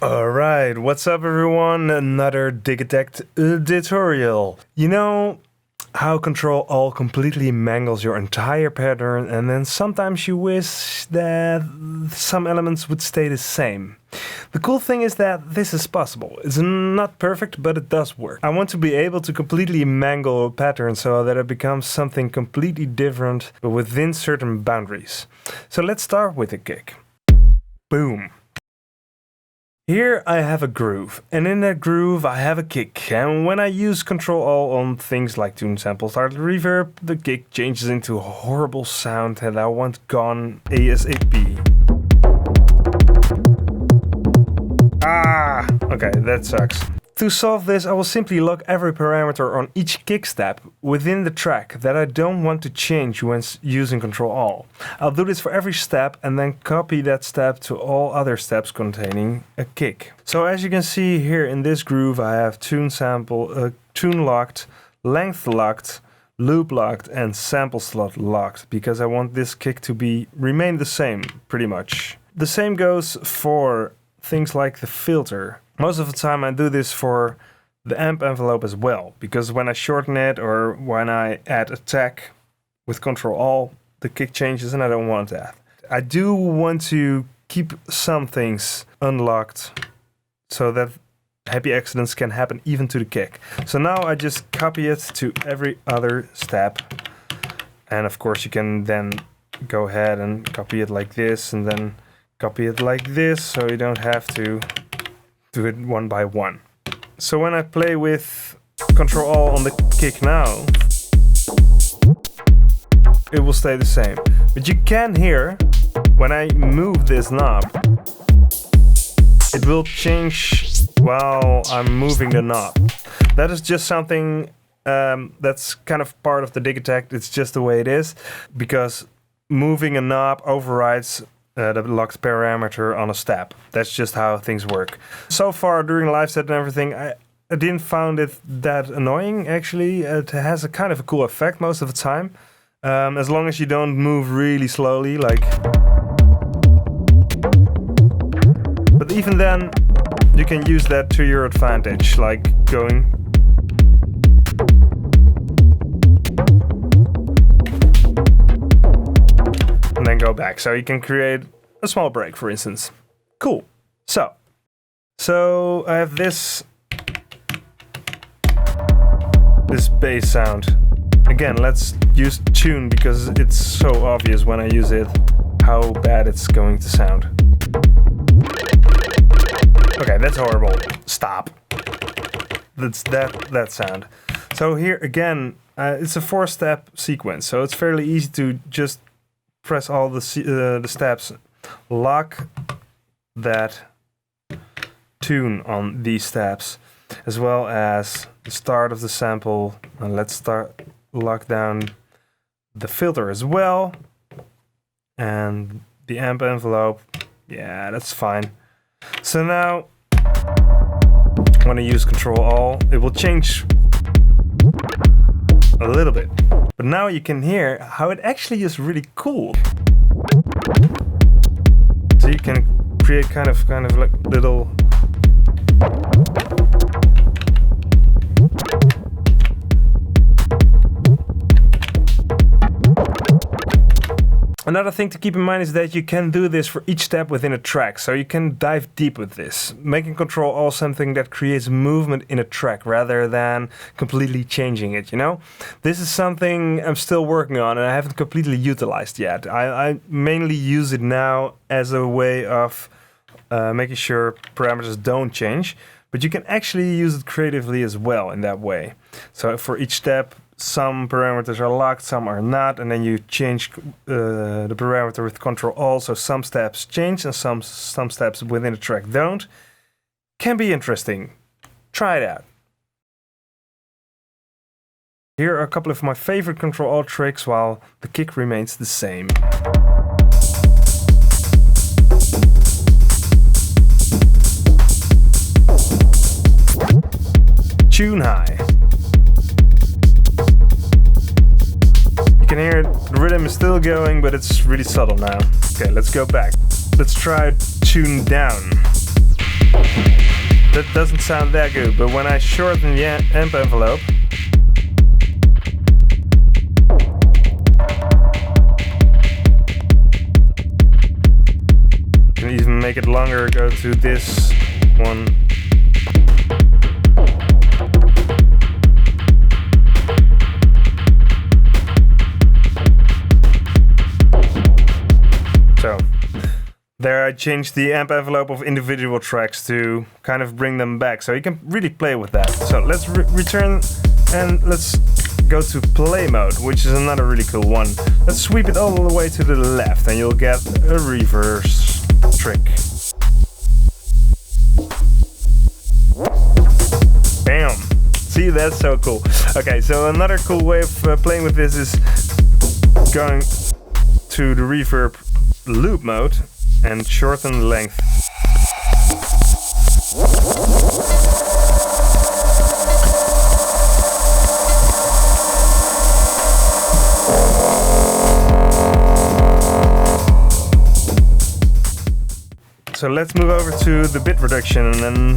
Alright, what's up everyone? Another Digitakt tutorial. You know how Control-Alt completely mangles your entire pattern, and then sometimes you wish that some elements would stay the same. The cool thing is that this is possible. It's not perfect, but it does work. I want to be able to completely mangle a pattern so that it becomes something completely different, but within certain boundaries. So let's start with a kick. Boom. Here I have a groove, and in that groove I have a kick, and when I use Control-Alt on things like tune sample, start reverb, the kick changes into a horrible sound that I want gone ASAP. Okay, that sucks. To solve this, I will simply lock every parameter on each kick step within the track that I don't want to change when using Control-Alt. I'll do this for every step and then copy that step to all other steps containing a kick. So as you can see here in this groove, I have tune sample, tune locked, length locked, loop locked, and sample slot locked, because I want this kick to remain the same, pretty much. The same goes for things like the filter. Most of the time I do this for the amp envelope as well, because when I shorten it or when I add a tag with Control-Alt, the kick changes and I don't want that. I do want to keep some things unlocked so that happy accidents can happen even to the kick. So now I just copy it to every other step, and of course you can then go ahead and copy it like this and then copy it like this, so you don't have to do it one by one. So when I play with Control-Alt on the kick now, it will stay the same. But you can hear, when I move this knob, it will change while I'm moving the knob. That is just something that's kind of part of the Digitakt. It's just the way it is, because moving a knob overrides the locked parameter on a step. That's just how things work. So far during live set and everything, I didn't find it that annoying actually. It has a kind of a cool effect most of the time. As long as you don't move really slowly, like. But even then, you can use that to your advantage, like going. And then go back. So you can create a small break, for instance. Cool. So I have this bass sound. Again, let's use tune because it's so obvious when I use it how bad it's going to sound. Okay, that's horrible. Stop. That's that sound. So here again, it's a 4-step sequence, so it's fairly easy to just press all the steps, lock that tune on these steps, as well as the start of the sample, and let's lock down the filter as well, and the amp envelope. Yeah, that's fine. So now, when I use Control-Alt, it will change a little bit. But now you can hear how it actually is really cool. So you can create kind of like little. Another thing to keep in mind is that you can do this for each step within a track, so you can dive deep with this, making Control-Alt something that creates movement in a track rather than completely changing it, you know? This is something I'm still working on and I haven't completely utilized yet. I mainly use it now as a way of making sure parameters don't change, but you can actually use it creatively as well in that way. So for each step, some parameters are locked, some are not, and then you change the parameter with Control-Alt, so some steps change and some steps within the track don't. Can be interesting. Try it out. Here are a couple of my favorite Control-Alt tricks while the kick remains the same. Tune high. You can hear the rhythm is still going, but it's really subtle now. Okay, let's go back. Let's try tune down. That doesn't sound that good, but when I shorten the amp envelope, you can even make it longer, go to this one. So, there I changed the amp envelope of individual tracks to kind of bring them back. So you can really play with that. So let's return and let's go to play mode, which is another really cool one. Let's sweep it all the way to the left and you'll get a reverse trick. Bam! See, that's so cool. Okay, so another cool way of playing with this is going to the reverb loop mode and shorten the length. So let's move over to the bit reduction and then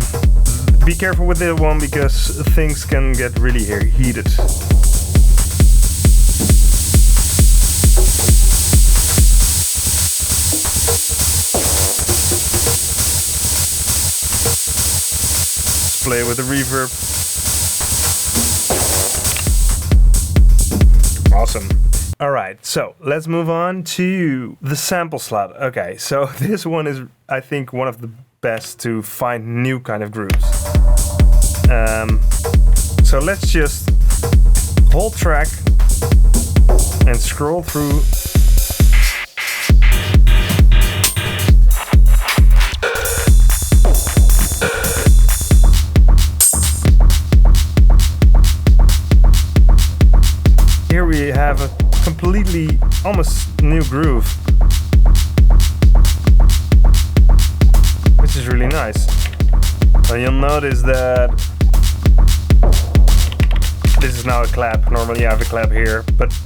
be careful with this one because things can get really heated. Play with the reverb. Awesome. Alright, so let's move on to the sample slot. Okay, so this one is, I think, one of the best to find new kind of grooves. So let's just hold track and scroll through. Here we have a completely, almost new groove, which is really nice. And you'll notice that this is now a clap. Normally I have a clap here, but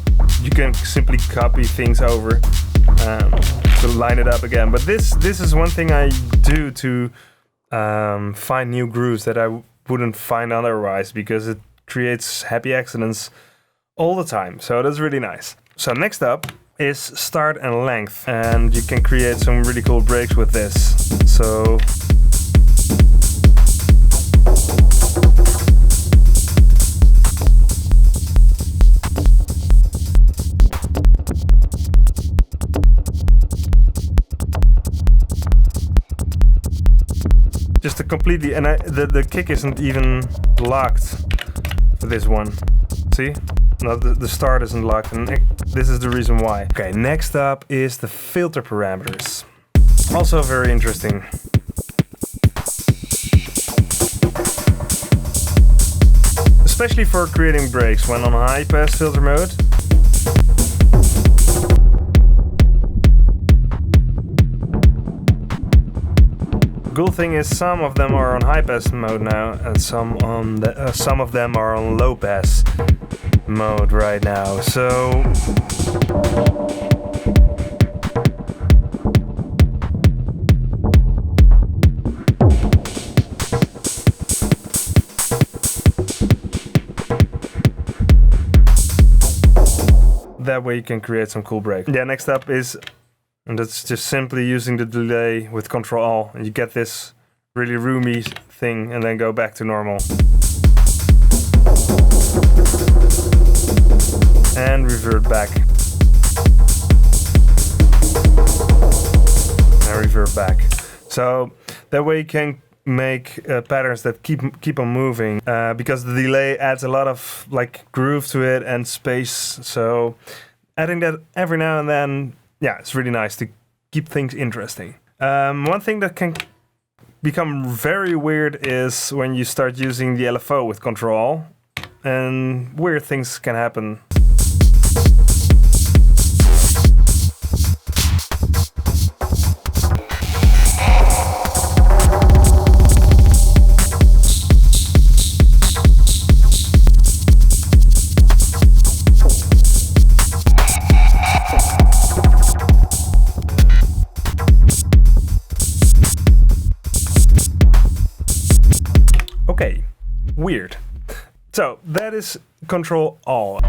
you can simply copy things over to line it up again. But this is one thing I do to find new grooves that I wouldn't find otherwise, because it creates happy accidents all the time, so that's really nice. So next up is start and length, and you can create some really cool breaks with this. So just a completely, and the kick isn't even locked for this one. See? No, the start isn't locked, and this is the reason why. Okay, next up is the filter parameters. Also very interesting. Especially for creating breaks when on high pass filter mode. Cool thing is some of them are on high pass mode now, and some of them are on low pass mode right now. So that way you can create some cool breaks. Yeah, next up is, and that's just simply using the delay with Ctrl-Alt, and you get this really roomy thing, and then go back to normal. And revert back. And revert back. So that way you can make patterns that keep on moving, because the delay adds a lot of like groove to it and space. So adding that every now and then, yeah, it's really nice to keep things interesting. One thing that can become very weird is when you start using the LFO with Ctrl, and weird things can happen. Okay, weird. So that is Control All.